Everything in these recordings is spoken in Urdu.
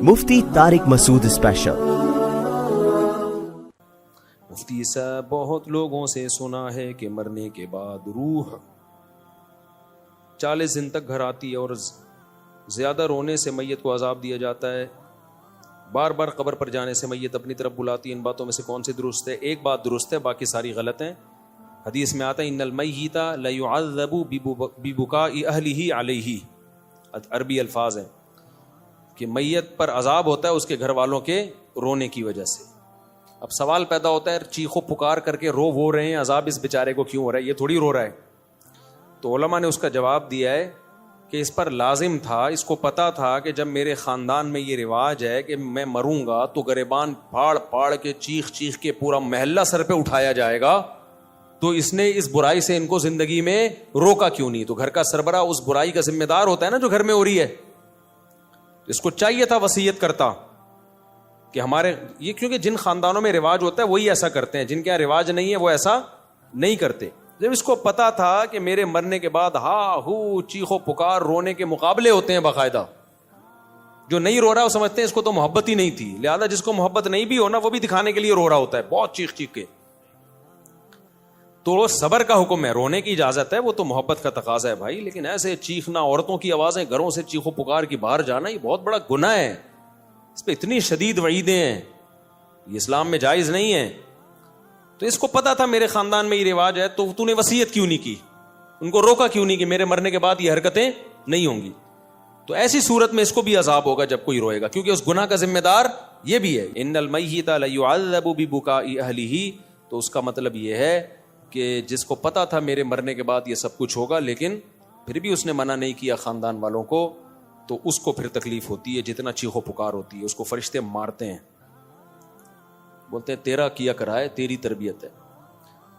مفتی طارق مسعود اسپیشل۔ مفتی صاحب، بہت لوگوں سے سنا ہے کہ مرنے کے بعد روح 40 دن تک گھر آتی ہے اور زیادہ رونے سے میت کو عذاب دیا جاتا ہے، بار بار قبر پر جانے سے میت اپنی طرف بلاتی ہے۔ ان باتوں میں سے کون سی درست ہے؟ ایک بات درست ہے، باقی ساری غلط ہیں۔ حدیث میں آتا ہے ان المیت لیعذب ببکاء اہلہ علیہ، عربی الفاظ ہیں کہ میت پر عذاب ہوتا ہے اس کے گھر والوں کے رونے کی وجہ سے۔ اب سوال پیدا ہوتا ہے، چیخو پکار کر کے رو وہ رہے ہیں، عذاب اس بیچارے کو کیوں ہو رہا ہے؟ یہ تھوڑی رو رہا ہے۔ تو علماء نے اس کا جواب دیا ہے کہ اس پر لازم تھا، اس کو پتا تھا کہ جب میرے خاندان میں یہ رواج ہے کہ میں مروں گا تو گریبان پھاڑ پھاڑ کے چیخ چیخ کے پورا محلہ سر پہ اٹھایا جائے گا، تو اس نے اس برائی سے ان کو زندگی میں روکا کیوں نہیں؟ تو گھر کا سربراہ اس برائی کا ذمہ دار ہوتا ہے نا جو گھر میں ہو رہی ہے۔ اس کو چاہیے تھا وصیت کرتا کہ ہمارے یہ، کیونکہ جن خاندانوں میں رواج ہوتا ہے وہی ایسا کرتے ہیں، جن کے یہاں رواج نہیں ہے وہ ایسا نہیں کرتے۔ جب اس کو پتا تھا کہ میرے مرنے کے بعد ہا ہو چیخو پکار رونے کے مقابلے ہوتے ہیں باقاعدہ، جو نہیں رو رہا وہ سمجھتے ہیں اس کو تو محبت ہی نہیں تھی، لہذا جس کو محبت نہیں بھی ہونا وہ بھی دکھانے کے لیے رو رہا ہوتا ہے بہت چیخ چیخ کے۔ تو وہ صبر کا حکم ہے، رونے کی اجازت ہے، وہ تو محبت کا تقاضا ہے بھائی، لیکن ایسے چیخنا، عورتوں کی آوازیں گھروں سے چیخو پکار کی باہر جانا، یہ بہت بڑا گناہ ہے، اس پہ اتنی شدید وعیدیں ہیں، یہ اسلام میں جائز نہیں ہے۔ تو اس کو پتا تھا میرے خاندان میں یہ رواج ہے، تو نے وصیت کیوں نہیں کی؟ ان کو روکا کیوں نہیں کہ میرے مرنے کے بعد یہ حرکتیں نہیں ہوں گی؟ تو ایسی صورت میں اس کو بھی عذاب ہوگا جب کوئی روئے گا، کیونکہ اس گناہ کا ذمہ دار یہ بھی ہے۔ ان المیت لیعذب ببکاء اہلہ، تو اس کا مطلب یہ ہے کہ جس کو پتا تھا میرے مرنے کے بعد یہ سب کچھ ہوگا لیکن پھر بھی اس نے منع نہیں کیا خاندان والوں کو، تو اس کو پھر تکلیف ہوتی ہے، جتنا چیخو پکار ہوتی ہے، اس کو فرشتے مارتے ہیں، بولتے ہیں تیرا کیا کرائے، تیری تربیت ہے۔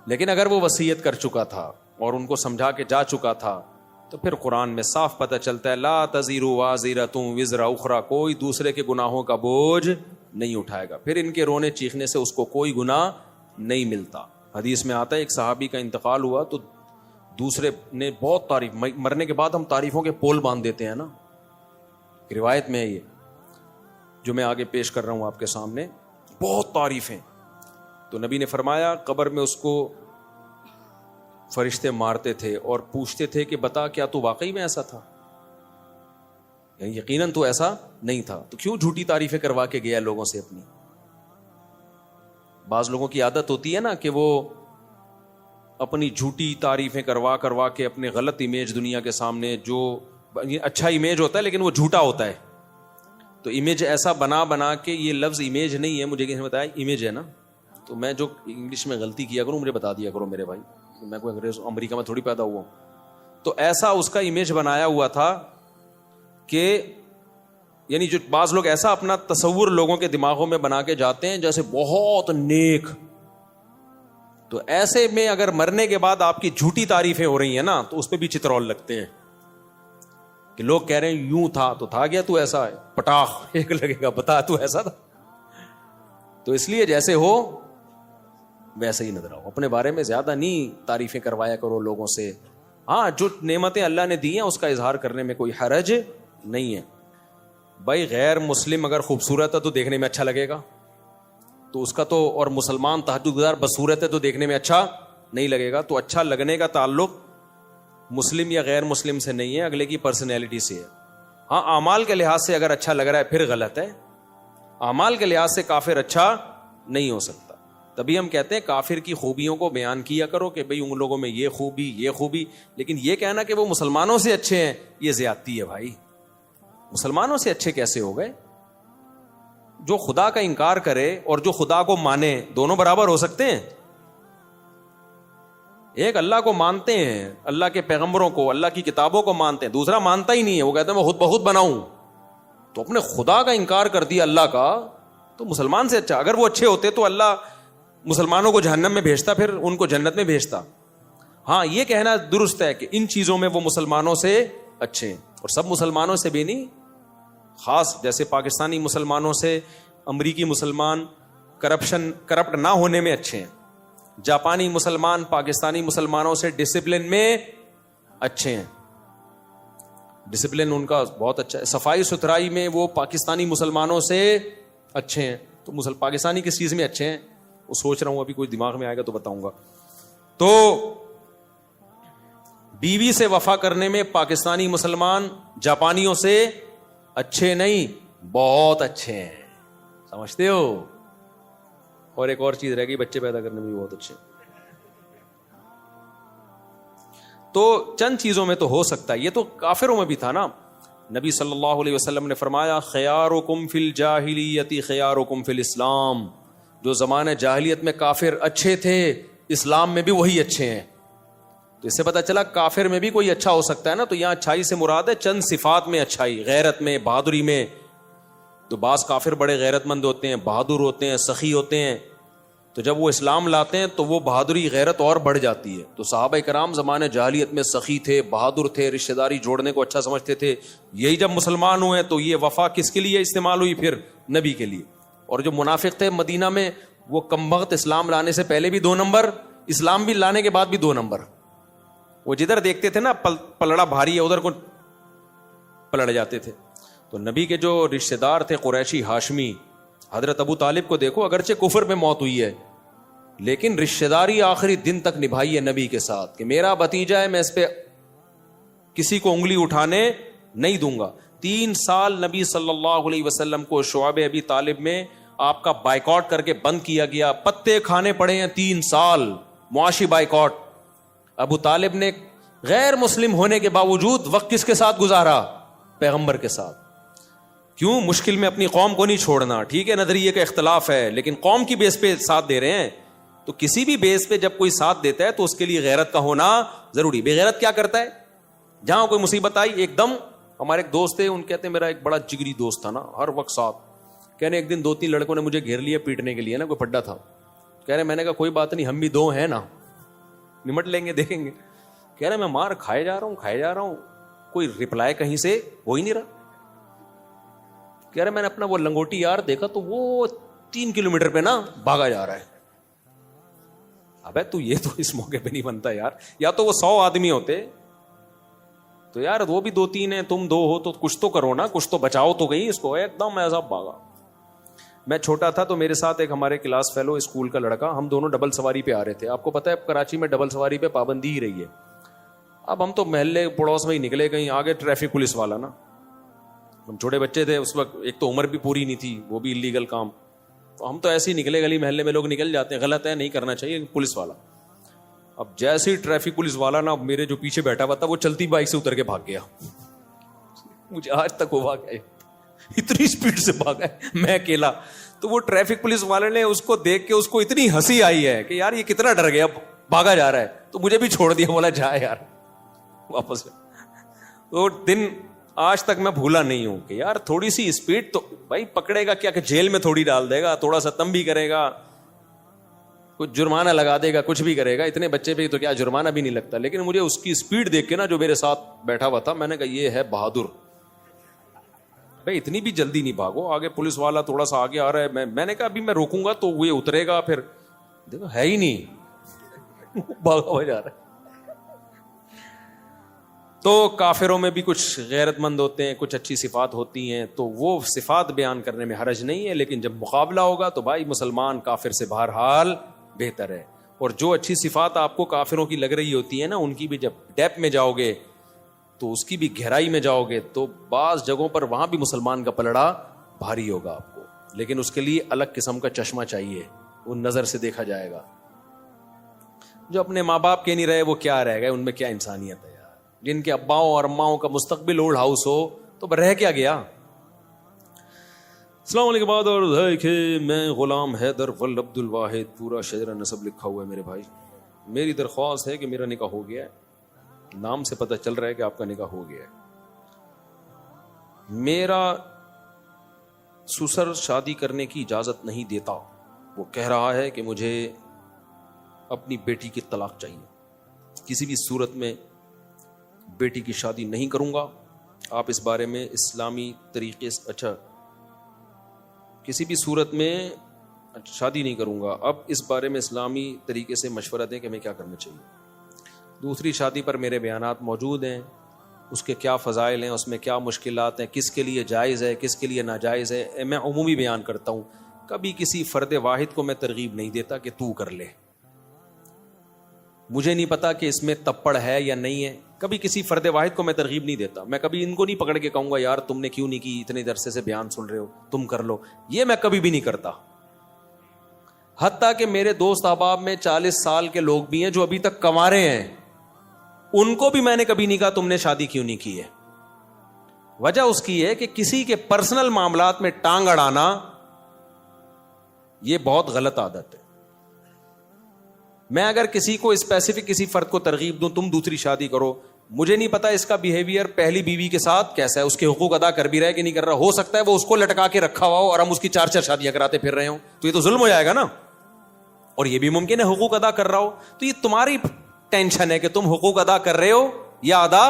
لیکن اگر وہ وصیت کر چکا تھا اور ان کو سمجھا کے جا چکا تھا تو پھر قرآن میں صاف پتہ چلتا ہے لا تزر وازرۃ وزر اخری، کوئی دوسرے کے گناہوں کا بوجھ نہیں اٹھائے گا، پھر ان کے رونے چیخنے سے اس کو کوئی گناہ نہیں ملتا۔ حدیث میں آتا ہے ایک صحابی کا انتقال ہوا تو دوسرے نے بہت تعریف، مرنے کے بعد ہم تعریفوں کے پول باندھ دیتے ہیں نا، روایت میں ہے یہ جو میں آگے پیش کر رہا ہوں آپ کے سامنے، بہت تعریفیں۔ تو نبی نے فرمایا قبر میں اس کو فرشتے مارتے تھے اور پوچھتے تھے کہ بتا کیا تو واقعی میں ایسا تھا؟ یعنی یقیناً تو ایسا نہیں تھا، تو کیوں جھوٹی تعریفیں کروا کے گیا لوگوں سے اپنی؟ بعض لوگوں کی عادت ہوتی ہے نا کہ وہ اپنی جھوٹی تعریفیں کروا کے اپنے غلط امیج دنیا کے سامنے، جو اچھا امیج ہوتا ہے لیکن وہ جھوٹا ہوتا ہے، تو امیج ایسا بنا کے، یہ لفظ امیج نہیں ہے، مجھے کسی نے بتایا امیج ہے نا، تو میں جو انگلش میں غلطی کیا کروں مجھے بتا دیا کرو میرے بھائی، میں کوئی انگریز امریکہ میں تھوڑی پیدا ہوا ہوں۔ تو ایسا اس کا امیج بنایا ہوا تھا کہ یعنی جو بعض لوگ ایسا اپنا تصور لوگوں کے دماغوں میں بنا کے جاتے ہیں جیسے بہت نیک، تو ایسے میں اگر مرنے کے بعد آپ کی جھوٹی تعریفیں ہو رہی ہیں نا تو اس پہ بھی چترول لگتے ہیں کہ لوگ کہہ رہے ہیں یوں تھا تو تھا گیا، تو ایسا ہے پٹاخ ایک لگے گا، بتا تو ایسا تھا۔ تو اس لیے جیسے ہو ویسے ہی نظر آؤ، اپنے بارے میں زیادہ نہیں تعریفیں کروایا کرو لوگوں سے۔ ہاں جو نعمتیں اللہ نے دی ہیں اس کا اظہار کرنے میں کوئی حرج نہیں ہے بھائی۔ غیر مسلم اگر خوبصورت ہے تو دیکھنے میں اچھا لگے گا، تو اس کا تو، اور مسلمان تہجد گزار بدصورت ہے تو دیکھنے میں اچھا نہیں لگے گا۔ تو اچھا لگنے کا تعلق مسلم یا غیر مسلم سے نہیں ہے، اگلے کی پرسنالٹی سے ہے۔ ہاں اعمال کے لحاظ سے اگر اچھا لگ رہا ہے پھر غلط ہے، اعمال کے لحاظ سے کافر اچھا نہیں ہو سکتا۔ تبھی ہم کہتے ہیں کافر کی خوبیوں کو بیان کیا کرو کہ بھئی ان لوگوں میں یہ خوبی، لیکن یہ کہنا کہ وہ مسلمانوں سے اچھے ہیں یہ زیادتی ہے بھائی۔ مسلمانوں سے اچھے کیسے ہو گئے؟ جو خدا کا انکار کرے اور جو خدا کو مانے دونوں برابر ہو سکتے ہیں؟ ایک اللہ کو مانتے ہیں، اللہ کے پیغمبروں کو، اللہ کی کتابوں کو مانتے ہیں، دوسرا مانتا ہی نہیں ہے، وہ کہتے ہیں میں خود بخود بناؤں، تو اپنے خدا کا انکار کر دیا اللہ کا، تو مسلمان سے اچھا۔ اگر وہ اچھے ہوتے تو اللہ مسلمانوں کو جہنم میں بھیجتا، پھر ان کو جنت میں بھیجتا۔ ہاں یہ کہنا درست ہے کہ ان چیزوں میں وہ مسلمانوں سے اچھے ہیں، اور سب مسلمانوں سے بھی نہیں، خاص جیسے پاکستانی مسلمانوں سے امریکی مسلمان کرپٹ نہ ہونے میں اچھے ہیں، جاپانی مسلمان پاکستانی مسلمانوں سے ڈسپلن میں اچھے ہیں، ڈسپلن ان کا بہت اچھا ہے, صفائی ستھرائی میں وہ پاکستانی مسلمانوں سے اچھے ہیں. تو پاکستانی کس چیز میں اچھے ہیں وہ سوچ رہا ہوں, ابھی کوئی دماغ میں آئے گا تو بتاؤں گا. تو بیوی سے وفا کرنے میں پاکستانی مسلمان جاپانیوں سے اچھے نہیں, بہت اچھے ہیں, سمجھتے ہو. اور ایک اور چیز رہ گئی, بچے پیدا کرنے میں بھی بہت اچھے. تو چند چیزوں میں تو ہو سکتا ہے, یہ تو کافروں میں بھی تھا نا. نبی صلی اللہ علیہ وسلم نے فرمایا خیارکم فی الجاہلیت خیارکم فی الاسلام, جو زمانے جاہلیت میں کافر اچھے تھے اسلام میں بھی وہی اچھے ہیں. تو اس سے پتہ چلا کافر میں بھی کوئی اچھا ہو سکتا ہے نا. تو یہاں اچھائی سے مراد ہے چند صفات میں اچھائی, غیرت میں, بہادری میں. تو بعض کافر بڑے غیرت مند ہوتے ہیں, بہادر ہوتے ہیں, سخی ہوتے ہیں, تو جب وہ اسلام لاتے ہیں تو وہ بہادری غیرت اور بڑھ جاتی ہے. تو صحابہ کرام زمانے جاہلیت میں سخی تھے, بہادر تھے, رشتہ داری جوڑنے کو اچھا سمجھتے تھے. یہی جب مسلمان ہوئے تو یہ وفا کس کے لیے استعمال ہوئی, پھر نبی کے لیے. اور جو منافق تھے مدینہ میں وہ کمبخت اسلام لانے سے پہلے بھی 2 نمبر, اسلام بھی لانے کے بعد بھی 2 نمبر. وہ جدھر دیکھتے تھے نا پلڑا بھاری ہے ادھر کو پلڑ جاتے تھے. تو نبی کے جو رشتہ دار تھے قریشی ہاشمی, حضرت ابو طالب کو دیکھو, اگرچہ کفر میں موت ہوئی ہے لیکن رشتہ داری آخری دن تک نبھائی ہے نبی کے ساتھ, کہ میرا بھتیجا ہے, میں اس پہ کسی کو انگلی اٹھانے نہیں دوں گا. 3 سال نبی صلی اللہ علیہ وسلم کو شعب ابی طالب میں آپ کا بائیکاٹ کر کے بند کیا گیا, پتے کھانے پڑے ہیں 3 سال, معاشی بائیکاٹ. ابو طالب نے غیر مسلم ہونے کے باوجود وقت کس کے ساتھ گزارا, پیغمبر کے ساتھ. کیوں؟ مشکل میں اپنی قوم کو نہیں چھوڑنا. ٹھیک ہے نظریے کا اختلاف ہے لیکن قوم کی بیس پہ ساتھ دے رہے ہیں. تو کسی بھی بیس پہ جب کوئی ساتھ دیتا ہے تو اس کے لیے غیرت کا ہونا ضروری. بے غیرت کیا کرتا ہے, جہاں کوئی مصیبت آئی ایک دم. ہمارے ایک دوست تھے, ان کہتے ہیں میرا ایک بڑا جگری دوست تھا نا, ہر وقت ساتھ. کہنے ایک دن 2-3 لڑکوں نے مجھے گھیر لیا پیٹنے کے لیے نا, کوئی پڈا تھا. کہہ رہے میں نے کہا کوئی بات نہیں, ہم بھی 2 ہیں نا, نمٹ لیں گے, دیکھیں گے. کہہ رہے میں مار کھائے جا رہا ہوں, کوئی رپلائی کہیں سے ہو ہی نہیں رہا. کہہ رہے میں نے اپنا وہ لنگوٹی یار دیکھا تو وہ 3 کلومیٹر پہ نا بھاگا جا رہا ہے. ابے تو یہ تو اس موقع پہ نہیں بنتا یار, یا تو وہ 100 آدمی ہوتے تو یار وہ بھی 2-3 ہیں, تم 2 ہو تو کچھ تو کرو نا, کچھ تو بچاؤ تو گئی اس کو. ایک دم ایسا بھاگا. میں چھوٹا تھا تو میرے ساتھ ایک ہمارے کلاس فیلو اسکول کا لڑکا, ہم دونوں ڈبل سواری پہ آ رہے تھے. آپ کو پتا ہے کراچی میں ڈبل سواری پہ پابندی ہی رہی ہے. اب ہم تو محلے پڑوس میں ہی نکلے, کہیں آگے ٹریفک پولیس والا نا, ہم چھوٹے بچے تھے اس وقت, ایک تو عمر بھی پوری نہیں تھی, وہ بھی اللیگل کام. تو ہم تو ایسے ہی نکلے, گلی محلے میں لوگ نکل جاتے ہیں, غلط ہے نہیں کرنا چاہیے, پولیس والا. اب جیسے ہی ٹریفک پولیس والا نا میرے جو پیچھے بیٹھا ہوا تھا وہ چلتی بائک سے اتر کے بھاگ گیا. مجھے آج تک وہ بھاگا ہے, اتنی اسپیڈ سے بھاگا ہے, میں اکیلا. تو وہ ٹریفک پولیس والے نے اس کو دیکھ کے اس کو اتنی ہنسی آئی ہے کہ یار یہ کتنا ڈر گیا, بھاگا جا رہا ہے. تو مجھے بھی چھوڑ دیا, بولا جا یار واپس. تو دن آج تک میں بھولا نہیں ہوں کہ یار تھوڑی سی اسپیڈ تو بھائی پکڑے گا کیا, کہ جیل میں تھوڑی ڈال دے گا, تھوڑا سا تم بھی کرے گا, کچھ جرمانہ لگا دے گا, کچھ بھی کرے گا. اتنے بچے پہ تو کیا جرمانہ بھی نہیں لگتا. لیکن مجھے اس کی اسپیڈ دیکھ کے نا جو میرے ساتھ بیٹھا ہوا تھا, میں نے کہا یہ ہے بہادر. بھائی اتنی بھی جلدی نہیں بھاگو, آگے پولیس والا تھوڑا سا آگے آ رہا ہے. میں نے کہا ابھی میں روکوں گا تو وہ اترے گا, پھر دیکھو ہے ہی نہیں, بھاگا ہوا جا رہا ہے. تو کافروں میں بھی کچھ غیرت مند ہوتے ہیں, کچھ اچھی صفات ہوتی ہیں, تو وہ صفات بیان کرنے میں حرج نہیں ہے. لیکن جب مقابلہ ہوگا تو بھائی مسلمان کافر سے بہرحال بہتر ہے. اور جو اچھی صفات آپ کو کافروں کی لگ رہی ہوتی ہے نا, ان کی بھی جب ڈیپ میں جاؤ گے تو اس کی بھی گہرائی میں جاؤ گے تو بعض جگہوں پر وہاں بھی مسلمان کا پلڑا بھاری ہوگا آپ کو. لیکن اس کے لیے الگ قسم کا چشمہ چاہیے, وہ نظر سے دیکھا جائے گا. جو اپنے ماں باپ کے نہیں رہے وہ کیا رہ گئے, ان میں کیا انسانیت ہے یار. جن کے اباؤں اور اماؤں کا مستقبل اولڈ ہاؤس ہو تو رہ کیا گیا. السلام علیکم. بعد اور کہ میں غلام حیدر ول عبد الواحد, پورا شجرہ نسب لکھا ہوا ہے میرے بھائی. میری درخواست ہے کہ میرا نکاح ہو گیا ہے, نام سے پتہ چل رہا ہے کہ آپ کا نکاح ہو گیا ہے. میرا سسر شادی کرنے کی اجازت نہیں دیتا, وہ کہہ رہا ہے کہ مجھے اپنی بیٹی کی طلاق چاہیے, کسی بھی صورت میں بیٹی کی شادی نہیں کروں گا. آپ اس بارے میں اسلامی طریقے سے, اچھا کسی بھی صورت میں شادی نہیں کروں گا, اب اس بارے میں اسلامی طریقے سے مشورہ دیں کہ ہمیں کیا کرنا چاہیے. دوسری شادی پر میرے بیانات موجود ہیں, اس کے کیا فضائل ہیں, اس میں کیا مشکلات ہیں, کس کے لیے جائز ہے, کس کے لیے ناجائز ہے. میں عمومی بیان کرتا ہوں, کبھی کسی فرد واحد کو میں ترغیب نہیں دیتا کہ تو کر لے. مجھے نہیں پتا کہ اس میں تپڑ ہے یا نہیں ہے, کبھی کسی فرد واحد کو میں ترغیب نہیں دیتا. میں کبھی ان کو نہیں پکڑ کے کہوں گا یار تم نے کیوں نہیں کی, اتنے عرصے سے بیان سن رہے ہو, تم کر لو. یہ میں کبھی بھی نہیں کرتا. حتیٰ کہ میرے دوست احباب میں 40 سال کے لوگ بھی ہیں جو ابھی تک کنوارے ہیں, ان کو بھی میں نے کبھی نہیں کہا تم نے شادی کیوں نہیں کی ہے. وجہ اس کی ہے کہ کسی کے پرسنل معاملات میں ٹانگ اڑانا یہ بہت غلط عادت ہے. میں اگر کسی کو اسپیسیفک کسی فرد کو ترغیب دوں تم دوسری شادی کرو, مجھے نہیں پتا اس کا بیہیویئر پہلی بیوی کے ساتھ کیسا ہے, اس کے حقوق ادا کر بھی رہا ہے کہ نہیں کر رہا. ہو سکتا ہے وہ اس کو لٹکا کے رکھا ہوا ہو اور ہم اس کی 4 شادیاں کراتے پھر رہے ہوں, تو یہ تو ظلم ہو جائے گا نا. اور یہ بھی ممکن ہے حقوق ادا کر رہا ہو, تو یہ تمہاری ٹینشن ہے کہ تم حقوق ادا کر رہے ہو یا ادا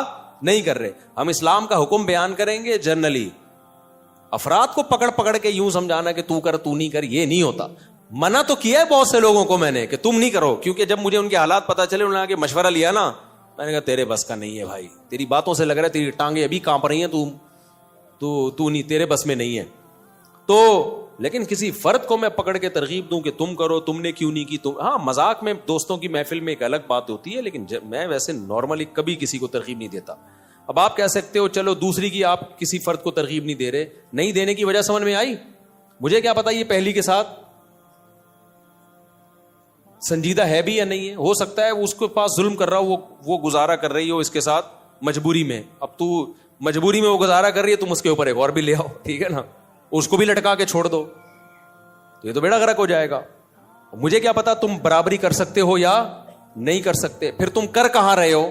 نہیں کر رہے. ہم اسلام کا حکم بیان کریں گے جنرلی, افراد کو پکڑ پکڑ کے یوں سمجھانا کہ تو کر تو نہیں کر, یہ نہیں ہوتا. منع تو کیا ہے بہت سے لوگوں کو میں نے کہ تم نہیں کرو, کیونکہ جب مجھے ان کے حالات پتا چلے, انہوں نے آگے مشورہ لیا نا, میں نے کہا تیرے بس کا نہیں ہے بھائی, تیری باتوں سے لگ رہا ہے تیری ٹانگیں ابھی کانپ رہی ہیں, تو نہیں, تیرے بس میں نہیں ہے. تو لیکن کسی فرد کو میں پکڑ کے ترغیب دوں کہ تم کرو, تم نے کیوں نہیں کی, تم, ہاں مذاق میں دوستوں کی محفل میں ایک الگ بات ہوتی ہے, لیکن میں ویسے نارملی کبھی کسی کو ترغیب نہیں دیتا. اب آپ کہہ سکتے ہو چلو دوسری کی آپ کسی فرد کو ترغیب نہیں دے رہے, نہیں دینے کی وجہ سمجھ میں آئی. مجھے کیا پتا یہ پہلی کے ساتھ سنجیدہ ہے بھی یا نہیں ہے. ہو سکتا ہے اس کے پاس ظلم کر رہا ہو, وہ گزارا کر رہی ہو اس کے ساتھ مجبوری میں. اب تو مجبوری میں وہ گزارا کر رہی ہے, تم اس کے اوپر ایک اور بھی لے آؤ, ٹھیک ہے نا, اس کو بھی لٹکا کے چھوڑ دو, تو یہ تو بیڑا غرق ہو جائے گا. مجھے کیا پتا تم برابری کر سکتے ہو یا نہیں کر سکتے, پھر تم کر کہاں رہے ہو.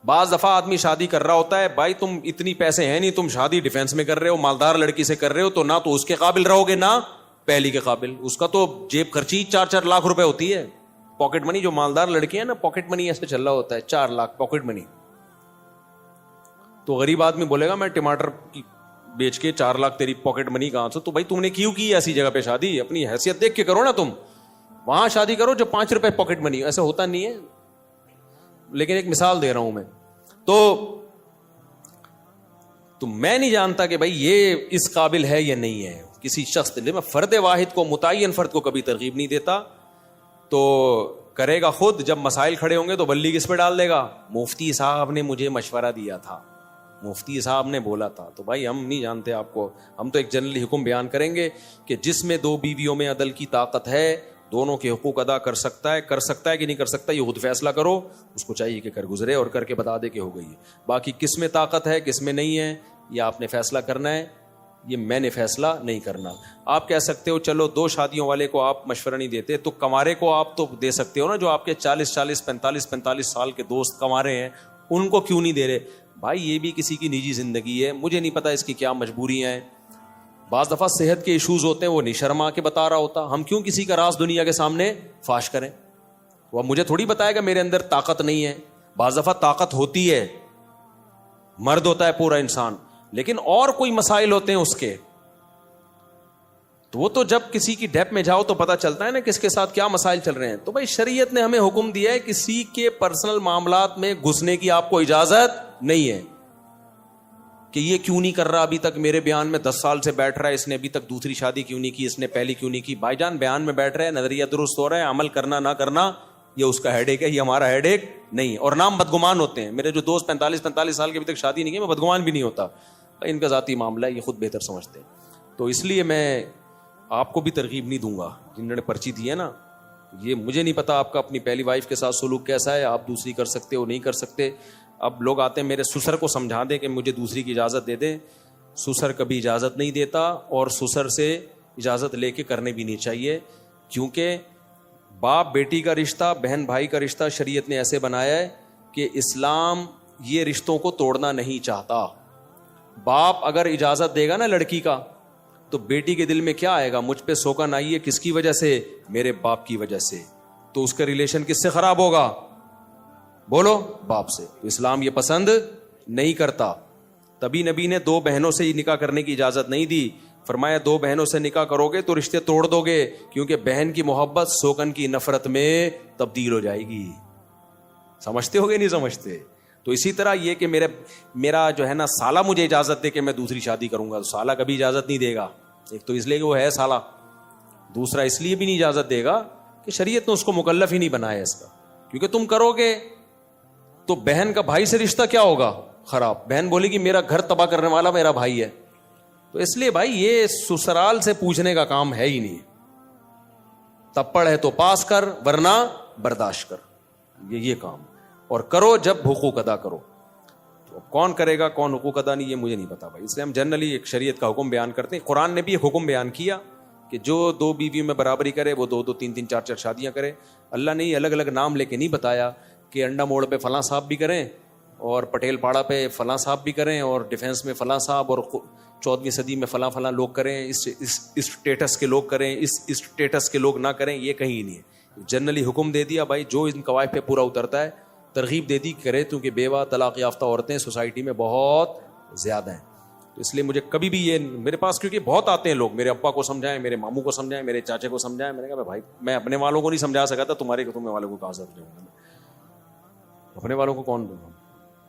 بعض دفعہ آدمی شادی کر رہا ہوتا ہے, بھائی تم اتنی پیسے ہیں نہیں, تم شادی ڈیفینس میں کر رہے ہو, مالدار لڑکی سے کر رہے ہو, تو نہ تو اس کے قابل رہو گے نہ پہلی کے قابل. اس کا تو جیب خرچی 4-4 لاکھ روپے ہوتی ہے, پاکٹ منی. جو مالدار لڑکی ہے نا, پاکٹ منی ایسے چل رہا ہوتا ہے, 4 لاکھ پاکٹ منی. تو غریب آدمی بولے گا میں ٹماٹر بیچ کے 4 لاکھ تیری پاکٹ منی کہاں سے. تو بھائی تم نے کیوں کی ایسی جگہ پہ شادی, اپنی حیثیت دیکھ کے کرو نا. تم وہاں شادی کرو جو 5 روپے پاکٹ منی, ایسا ہوتا نہیں ہے, لیکن ایک مثال دے رہا ہوں میں. تو میں نہیں جانتا کہ بھائی یہ اس قابل ہے یا نہیں ہے کسی شخص. میں فرد واحد کو, متعین فرد کو کبھی ترغیب نہیں دیتا. تو کرے گا خود, جب مسائل کھڑے ہوں گے تو بلی کس پہ ڈال دے گا, مفتی صاحب نے مجھے مشورہ دیا تھا, مفتی صاحب نے بولا تھا. تو بھائی ہم نہیں جانتے آپ کو, ہم تو ایک جنرلی حکم بیان کریں گے کہ جس میں 2 بیویوں میں عدل کی طاقت ہے, دونوں کے حقوق ادا کر سکتا ہے کہ نہیں کر سکتا, یہ خود فیصلہ کرو. اس کو چاہیے کہ کر گزرے اور کر کے بتا دے کہ ہو گئی ہے. باقی کس میں طاقت ہے کس میں نہیں ہے, یہ آپ نے فیصلہ کرنا ہے, یہ میں نے فیصلہ نہیں کرنا. آپ کہہ سکتے ہو چلو 2 شادیوں والے کو آپ مشورہ نہیں دیتے, تو کنوارے کو آپ تو دے سکتے ہو نا, جو آپ کے 40 45 سال کے دوست کنوارے ہیں, ان کو کیوں نہیں دے رہے. بھائی یہ بھی کسی کی نجی زندگی ہے, مجھے نہیں پتا اس کی کیا مجبوریاں ہیں. بعض دفعہ صحت کے ایشوز ہوتے ہیں, وہ نہیں شرما کے بتا رہا ہوتا. ہم کیوں کسی کا راز دنیا کے سامنے فاش کریں. وہ مجھے تھوڑی بتائے گا میرے اندر طاقت نہیں ہے. بعض دفعہ طاقت ہوتی ہے, مرد ہوتا ہے پورا انسان, لیکن اور کوئی مسائل ہوتے ہیں اس کے, تو وہ تو جب کسی کی ڈیپ میں جاؤ تو پتا چلتا ہے نا کس کے ساتھ کیا مسائل چل رہے ہیں. تو بھائی شریعت نے ہمیں حکم دیا ہے کسی کے پرسنل معاملات میں گھسنے کی آپ کو اجازت نہیں ہے کہ یہ کیوں نہیں کر رہا ابھی تک, میرے بیان میں 10 سال سے بیٹھ رہا ہے, اس نے ابھی تک دوسری شادی کیوں نہیں کی, اس نے پہلی کیوں نہیں کی. بھائی جان بیان میں بیٹھ رہے ہیں, نظریہ درست ہو رہا ہے, عمل کرنا نہ کرنا یہ اس کا ہیڈ ایک ہے, یہ ہمارا ہیڈ ایک نہیں. اور نام بدگمان ہوتے ہیں. میرے جو دوست 45 سال کے ابھی تک شادی نہیں کی, میں بدگمان بھی نہیں ہوتا. ان کا ذاتی معاملہ ہے, یہ خود بہتر سمجھتے ہیں. تو اس لیے میں آپ کو بھی ترغیب نہیں دوں گا. جنہوں نے پرچی دی ہے نا, یہ مجھے نہیں پتا آپ کا اپنی پہلی وائف کے ساتھ سلوک کیسا ہے, آپ دوسری کر سکتے ہو نہیں کر سکتے. اب لوگ آتے ہیں میرے سسر کو سمجھا دیں کہ مجھے دوسری کی اجازت دے دیں. سسر کبھی اجازت نہیں دیتا, اور سسر سے اجازت لے کے کرنے بھی نہیں چاہیے, کیونکہ باپ بیٹی کا رشتہ, بہن بھائی کا رشتہ شریعت نے ایسے بنایا ہے کہ اسلام یہ رشتوں کو توڑنا نہیں چاہتا. باپ اگر اجازت دے گا نا لڑکی کا, تو بیٹی کے دل میں کیا آئے گا, مجھ پہ سوکن آئی ہے کس کی وجہ سے, میرے باپ کی وجہ سے. تو اس کا ریلیشن کس سے خراب ہوگا, بولو, باپ سے. تو اسلام یہ پسند نہیں کرتا. تبھی نبی نے 2 بہنوں سے ہی نکاح کرنے کی اجازت نہیں دی. فرمایا 2 بہنوں سے نکاح کرو گے تو رشتے توڑ دو گے, کیونکہ بہن کی محبت سوکن کی نفرت میں تبدیل ہو جائے گی. سمجھتے ہو گے نہیں سمجھتے؟ تو اسی طرح یہ کہ میرا جو ہے نا سالہ مجھے اجازت دے کہ میں دوسری شادی کروں گا، تو سالہ کبھی اجازت نہیں دے گا. ایک تو اس لیے کہ وہ ہے سالہ، دوسرا اس لیے بھی نہیں اجازت دے گا کہ شریعت نے اس کو مکلف ہی نہیں بنایا اس کا. کیونکہ تم کرو گے تو بہن کا بھائی سے رشتہ کیا ہوگا خراب. بہن بولے گی میرا گھر تباہ کرنے والا میرا بھائی ہے. تو اس لیے بھائی یہ سسرال سے پوچھنے کا کام ہے ہی نہیں. تپڑ ہے تو پاس کر ورنہ برداشت کر، یہ کام. اور کرو جب حقوق ادا کرو. تو کون کرے گا کون حقوق ادا نہیں، یہ مجھے نہیں پتا بھائی. اس لیے ہم جنرلی ایک شریعت کا حکم بیان کرتے ہیں. قرآن نے بھی ایک حکم بیان کیا کہ جو 2 بیویوں میں برابری کرے وہ 2 3 4 شادیاں کرے. اللہ نے یہ الگ الگ نام لے کے نہیں بتایا کہ انڈا موڑ پہ فلاں صاحب بھی کریں اور پٹیل پاڑا پہ فلاں صاحب بھی کریں اور ڈیفینس میں فلاں صاحب اور 14ویں صدی میں فلاں لوگ کریں، اس اسٹیٹس کے لوگ کریں، اس اسٹیٹس کے لوگ نہ کریں. یہ کہیں نہیں ہے. جنرلی حکم دے دیا بھائی جو ان قواعد پہ پورا اترتا ہے، ترغیب دے دی کرے، کیونکہ بیوہ طلاق یافتہ عورتیں سوسائٹی میں بہت زیادہ ہیں. تو اس لیے مجھے کبھی بھی یہ میرے پاس کیونکہ بہت آتے ہیں لوگ، میرے ابا کو سمجھائیں، میرے ماموں کو سمجھائیں، میرے چاچے کو سمجھائیں. میں نے کہا بھائی میں اپنے والوں کو نہیں سمجھا سکا تھا، تمہارے والوں کو کہاں سمجھاؤں گا. اپنے والوں کو کون دوں گا،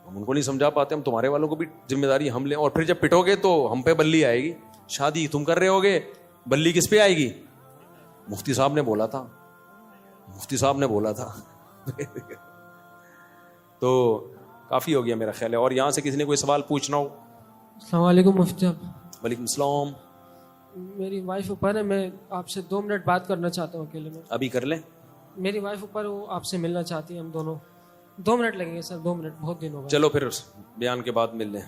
ہم ان کو نہیں سمجھا پاتے. ہم تمہارے والوں کو بھی ذمہ داری ہم لیں. اور پھر جب پٹو گے تو ہم پہ بلی آئے گی. شادی تم کر رہے ہوگے، بلی کس پہ آئے گی؟ مفتی صاحب نے بولا تھا، مفتی صاحب نے بولا تھا. تو کافی ہو گیا میرا خیال ہے. اور یہاں سے کسی نے کوئی سوال پوچھنا ہو؟ السلام علیکم مفتی صاحب. وعلیکم السلام. میری وائف اوپر ہے، میں آپ سے 2 منٹ بات کرنا چاہتا ہوں اکیلے میں. ابھی کر لیں. میری وائف اوپر، وہ آپ سے ملنا چاہتی ہے. ہم دونوں 2 منٹ لگیں گے سر، 2 منٹ بہت دن ہو گئے. چلو پھر بیان کے بعد مل لیں.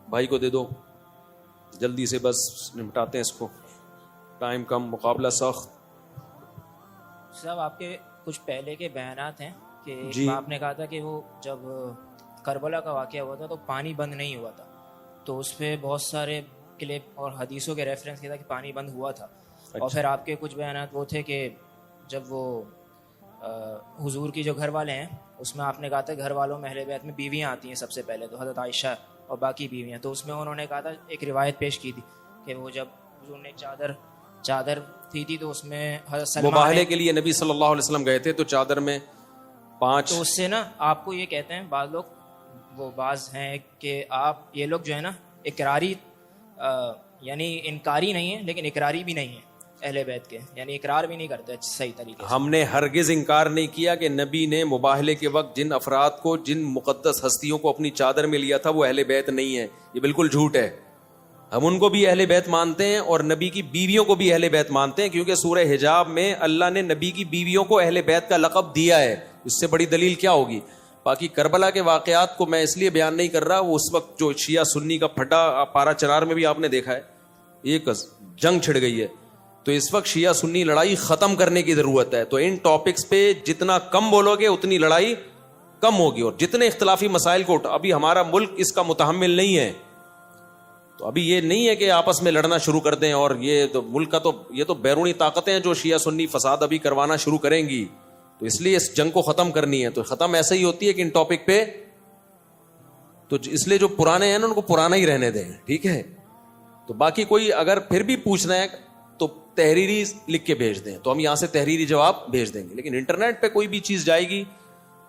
بھائی کو دے دو جلدی سے، بس نمٹاتے ہیں اس کو، ٹائم کم، مقابلہ سخت. صاحب آپ کے کچھ پہلے کے بیانات ہیں کہ جی. آپ نے کہا تھا کہ وہ جب کربلا کا واقعہ ہوا تھا تو پانی بند نہیں ہوا تھا، تو اس پہ بہت سارے کلپ اور حدیثوں کے ریفرنس کیا تھا کہ پانی بند ہوا تھا. اور پھر آپ کے کچھ بیانات وہ تھے کہ جب وہ حضور کی جو گھر والے ہیں اس میں آپ نے کہا تھا گھر والوں میں اہل بیت میں بیویاں آتی ہیں سب سے پہلے، تو حضرت عائشہ اور باقی بیویاں. تو اس میں انہوں نے کہا تھا ایک روایت پیش کی تھی کہ وہ جب حضور نے چادر تھی تو اس میں حضرت سلمان مباہلے کے لیے نبی صلی اللہ علیہ وسلم گئے تھے تو چادر میں 5. تو اس سے نا آپ کو یہ کہتے ہیں بعض لوگ، وہ بعض ہیں کہ آپ یہ لوگ جو ہے نا اقراری یعنی انکاری نہیں ہے لیکن اقراری بھی نہیں ہے اہل بیت کے، یعنی اقرار بھی نہیں کرتے صحیح طریقے سے. ہم نے ہرگز انکار نہیں کیا کہ نبی نے مباہلے کے وقت جن افراد کو، جن مقدس ہستیوں کو اپنی چادر میں لیا تھا وہ اہل بیت نہیں ہے. یہ بالکل جھوٹ ہے. ہم ان کو بھی اہل بیت مانتے ہیں اور نبی کی بیویوں کو بھی اہل بیت مانتے ہیں، کیونکہ سورہ حجاب میں اللہ نے نبی کی بیویوں کو اہل بیت کا لقب دیا ہے. اس سے بڑی دلیل کیا ہوگی؟ باقی کربلا کے واقعات کو میں اس لیے بیان نہیں کر رہا، وہ اس وقت جو شیعہ سنی کا پھٹا پارا چنار میں بھی آپ نے دیکھا ہے، ایک جنگ چھڑ گئی ہے. تو اس وقت شیعہ سنی لڑائی ختم کرنے کی ضرورت ہے. تو ان ٹاپکس پہ جتنا کم بولو گے اتنی لڑائی کم ہوگی. اور جتنے اختلافی مسائل کو ابھی ہمارا ملک اس کا متحمل نہیں ہے، تو ابھی یہ نہیں ہے کہ آپس میں لڑنا شروع کر دیں. اور یہ تو ملک کا تو یہ تو بیرونی طاقتیں ہیں جو شیعہ سنی فساد ابھی کروانا شروع کریں گی. تو اس لیے اس جنگ کو ختم کرنی ہے. تو ختم ایسے ہی ہوتی ہے کہ ان ٹاپک پہ، تو اس لیے جو پرانے ہیں نا ان کو پرانا ہی رہنے دیں، ٹھیک ہے. تو باقی کوئی اگر پھر بھی پوچھنا ہے تو تحریری لکھ کے بھیج دیں، تو ہم یہاں سے تحریری جواب بھیج دیں گے. لیکن انٹرنیٹ پہ کوئی بھی چیز جائے گی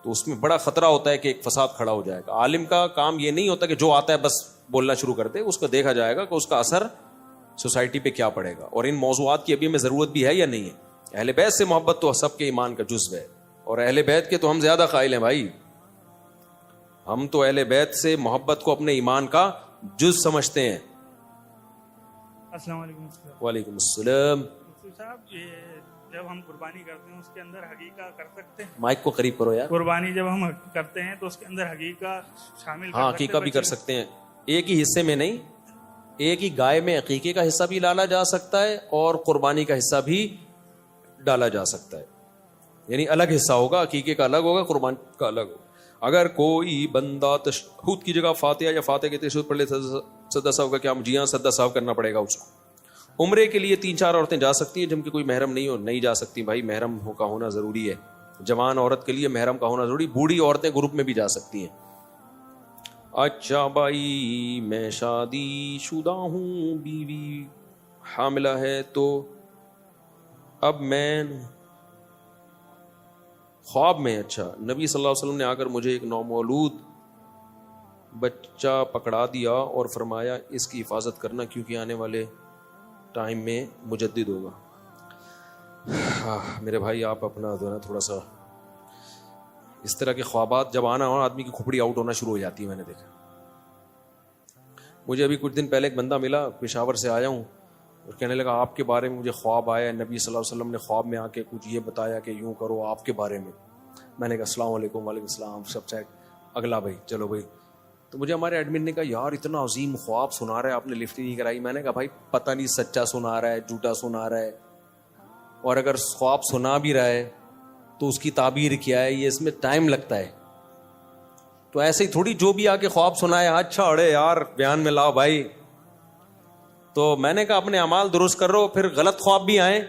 تو اس میں بڑا خطرہ ہوتا ہے کہ ایک فساد کھڑا ہو جائے گا. عالم کا کام یہ نہیں ہوتا کہ جو آتا ہے بس بولنا شروع کر دے. اس کو دیکھا جائے گا کہ اس کا اثر سوسائٹی پہ کیا پڑے گا، اور ان موضوعات کی ابھی ہمیں ضرورت بھی ہے یا نہیں ہے. اہل بیت سے محبت تو سب کے ایمان کا جزو ہے، اور اہل بیت کے تو ہم زیادہ قائل ہیں بھائی. ہم تو اہل بیت سے محبت کو اپنے ایمان کا جز سمجھتے ہیں. السلام علیکم. وعلیکم السلام. صاحب یہ جب ہم قربانی کرتے ہیں اس کے اندر حقیقہ کر سکتے ہیں؟ مائک کو قریب کرو یار. قربانی جب ہم کرتے ہیں تو اس کے اندر حقیقہ شامل ہاں عقیقہ بھی کر سکتے ہیں. ایک ہی حصے میں نہیں، ایک ہی گائے میں عقیقے کا حصہ بھی ڈالا جا سکتا ہے اور قربانی کا حصہ بھی ڈالا جا سکتا ہے. یعنی الگ حصہ ہوگا، عقیقے کا الگ ہوگا، قربانی کا الگ ہوگا. اگر کوئی بندہ تشہد کی جگہ فاتحہ یا فاتحہ کے تشہد پڑھ لے سدا صاحب کا کیا؟ جی ہاں، سدا صاحب کرنا پڑے گا اس کو. عمرے کے لیے 3-4 عورتیں جا سکتی ہیں، جن کی کوئی محرم نہیں ہو نہیں جا سکتی. بھائی محرم کا ہونا ضروری ہے. جوان عورت کے لیے محرم کا ہونا ضروری. بوڑھی عورتیں گروپ میں بھی جا سکتی ہیں. اچھا بھائی میں شادی شدہ ہوں، بیوی حاملہ ہے، تو اب میں خواب میں، اچھا نبی صلی اللہ علیہ وسلم نے آ کر مجھے ایک نومولود بچہ پکڑا دیا اور فرمایا اس کی حفاظت کرنا کیونکہ آنے والے ٹائم میں مجدد ہوگا. میرے بھائی آپ اپنا جو ہے نا تھوڑا سا اس طرح کے خوابات جب آنا ہو آدمی کی کھوپڑی آؤٹ ہونا شروع ہو جاتی ہے. میں نے دیکھا, مجھے ابھی کچھ دن پہلے ایک بندہ ملا, پشاور سے آیا ہوں, اور کہنے لگا آپ کے بارے میں مجھے خواب آیا ہے, نبی صلی اللہ علیہ وسلم نے خواب میں آ کے کچھ یہ بتایا کہ یوں کرو آپ کے بارے میں. میں نے کہا السلام علیکم. وعلیکم السلام. سب چیک. اگلا بھائی چلو بھائی. تو مجھے ہمارے ایڈمن نے کہا یار اتنا عظیم خواب سنا رہا ہے, آپ نے لفٹ ہی نہیں کرائی. میں نے کہا بھائی پتہ نہیں سچا سنا رہا ہے جھوٹا سنا رہا ہے, اور اگر خواب سنا بھی رہا ہے تو اس کی تعبیر کیا ہے, یہ اس میں ٹائم لگتا ہے. تو ایسے ہی تھوڑی جو بھی آ کے خواب سنائے اچھا اڑے یار بیان میں لاؤ بھائی. تو میں نے کہا اپنے اعمال درست کر رہو, پھر غلط خواب بھی آئیں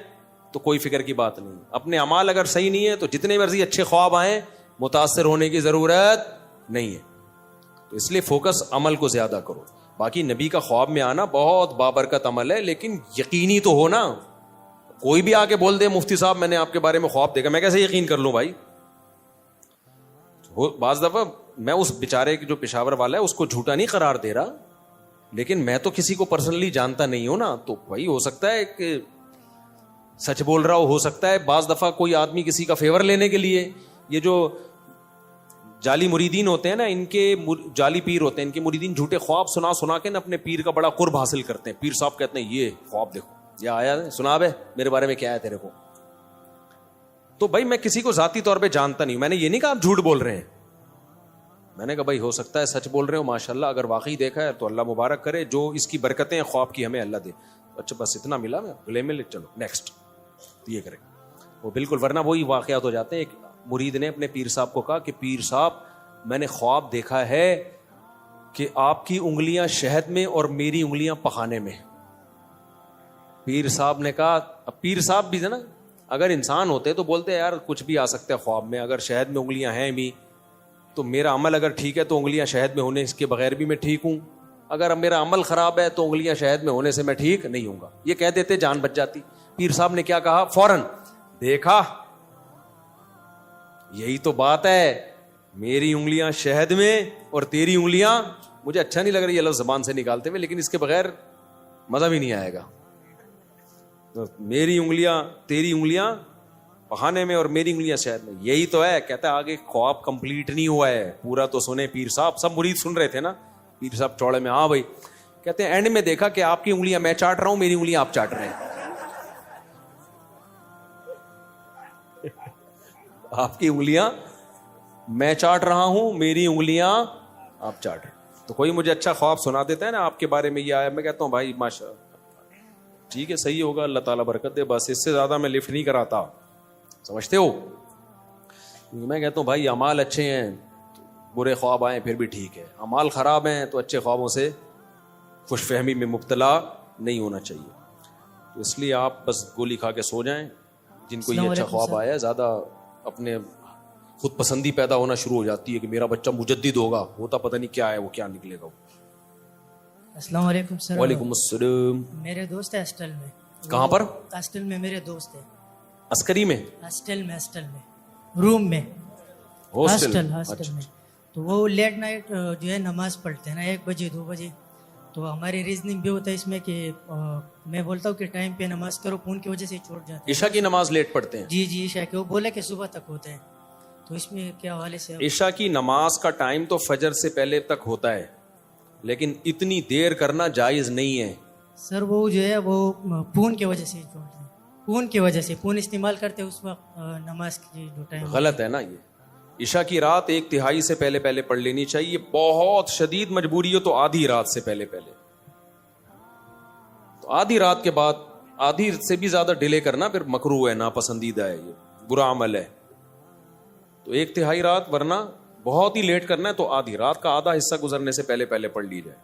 تو کوئی فکر کی بات نہیں. اپنے اعمال اگر صحیح نہیں ہے تو جتنے مرضی اچھے خواب آئیں متاثر ہونے کی ضرورت نہیں ہے. تو اس لیے فوکس عمل کو زیادہ کرو. باقی نبی کا خواب میں آنا بہت بابرکت عمل ہے, لیکن یقینی تو ہو نا. کوئی بھی آ کے بول دے مفتی صاحب میں نے آپ کے بارے میں خواب دیکھا, میں کیسے یقین کر لوں بھائی. بعض دفعہ میں اس بیچارے جو پشاور والا ہے اس کو جھوٹا نہیں قرار دے رہا, لیکن میں تو کسی کو پرسنلی جانتا نہیں ہوں نا, تو بھائی ہو سکتا ہے کہ سچ بول رہا ہو سکتا ہے بعض دفعہ کوئی آدمی کسی کا فیور لینے کے لیے, یہ جو جعلی مریدین ہوتے ہیں نا, ان کے جعلی پیر ہوتے ہیں, ان کے مریدین جھوٹے خواب سنا سنا کے نا اپنے پیر کا بڑا قرب حاصل کرتے ہیں. پیر صاحب کہتے ہیں یہ خواب دیکھو یہ آیا ہے, سنا بے میرے بارے میں کیا ہے تیرے کو. تو بھائی میں کسی کو ذاتی طور پہ جانتا نہیں, میں نے یہ نہیں کہا آپ جھوٹ بول رہے ہیں, میں نے کہا بھائی ہو سکتا ہے سچ بول رہے ہو ماشاءاللہ, اگر واقعی دیکھا ہے تو اللہ مبارک کرے, جو اس کی برکتیں ہیں خواب کی ہمیں اللہ دے. اچھا بس اتنا ملا, میں گلے میں لے چلو نیکسٹ یہ کرے وہ بالکل, ورنہ وہی واقعات ہو جاتے ہیں. ایک مرید نے اپنے پیر صاحب کو کہا کہ پیر صاحب میں نے خواب دیکھا ہے کہ آپ کی انگلیاں شہد میں اور میری انگلیاں پخانے میں. پیر صاحب نے کہا, پیر صاحب بھی ہے نا اگر انسان ہوتے تو بولتے یار کچھ بھی آ سکتا ہے خواب میں, اگر شہد میں انگلیاں ہیں بھی تو میرا عمل اگر ٹھیک ہے تو انگلیاں شہد میں ہونے اس کے بغیر بھی میں ٹھیک ہوں, اگر میرا عمل خراب ہے تو انگلیاں شہد میں ہونے سے میں ٹھیک نہیں ہوں گا. یہ کہہ دیتے جان بچ جاتی. پیر صاحب نے کیا کہا فوراً, دیکھا یہی تو بات ہے, میری انگلیاں شہد میں اور تیری انگلیاں, مجھے اچھا نہیں لگ رہی یہ لفظ زبان سے نکالتے ہوئے, لیکن اس کے بغیر مزہ بھی نہیں آئے گا. میری انگلیاں تیری انگلیاں پخانے میں اور میری انگلیاں شہد میں, یہی تو ہے. کہتا ہے آگے خواب کمپلیٹ نہیں ہوا ہے, پورا تو سنے پیر صاحب. سب مرید سن رہے تھے نا, پیر صاحب چوڑے میں ہاں بھائی. کہتے ہیں اینڈ میں دیکھا کہ آپ کی انگلیاں میں چاٹ رہا ہوں, میری انگلیاں آپ چاٹ رہے ہیں. آپ کی انگلیاں میں چاٹ رہا ہوں, میری انگلیاں آپ چاٹ رہے ہیں. تو کوئی مجھے اچھا خواب سنا دیتا ہے نا آپ کے بارے میں یہ آیا, میں کہتا ہوں بھائی ماشاء ٹھیک ہے صحیح ہوگا, اللہ تعالیٰ برکت دے, بس اس سے زیادہ میں لفٹ نہیں کراتا, سمجھتے ہو. میں کہتا ہوں بھائی اعمال اچھے ہیں, برے خواب آئیں پھر بھی ٹھیک ہے, اعمال خراب ہیں تو اچھے خوابوں سے خوش فہمی میں مبتلا نہیں ہونا چاہیے. تو اس لیے آپ بس گولی کھا کے سو جائیں. جن کو یہ اچھا خواب آیا ہے زیادہ اپنے خود پسندی پیدا ہونا شروع ہو جاتی ہے کہ میرا بچہ مجدد ہوگا, ہوتا پتہ نہیں کیا ہے وہ, کیا نکلے گا. السلام علیکم سر. وعلیکم السلام. میرے دوست ہے ہاسٹل میں. کہاں پر؟ ہاسٹل میں میرے دوست ہے. عسکری میں؟ ہاسٹل میں روم میں, ہاسٹل میں. تو وہ لیٹ نائٹ جو ہے نماز پڑھتے ہیں نا 1 بجے 2 بجے. تو ہماری ریزننگ بھی ہوتا ہے اس میں کہ میں بولتا ہوں کہ ٹائم پہ نماز کرو, فون کی وجہ سے چھوٹ جاتے ہیں. عشاء کی نماز لیٹ پڑھتے ہیں؟ جی عشاء کی, وہ بولے کہ صبح تک ہوتے ہیں. تو اس میں کیا حوالے سے؟ عشاء کی نماز کا ٹائم تو فجر سے پہلے تک ہوتا ہے, لیکن اتنی دیر کرنا جائز نہیں ہے. سر وہ جو ہے وہ فون کی وجہ سے چھوڑتے ہیں, فون کی وجہ سے فون استعمال کرتے اس وقت نماز کی جو ٹائم. غلط ہے نا یہ. عشاء کی رات 1/3 سے پہلے پڑھ لینی چاہیے. بہت شدید مجبوری ہو تو آدھی رات سے پہلے. تو آدھی رات کے بعد, آدھی سے بھی زیادہ ڈیلے کرنا پھر مکروہ ہے, ناپسندیدہ ہے, یہ برا عمل ہے. تو 1/3 رات, ورنہ بہت ہی لیٹ کرنا ہے تو آدھی رات کا آدھا حصہ گزرنے سے پہلے پڑھ لی جائے.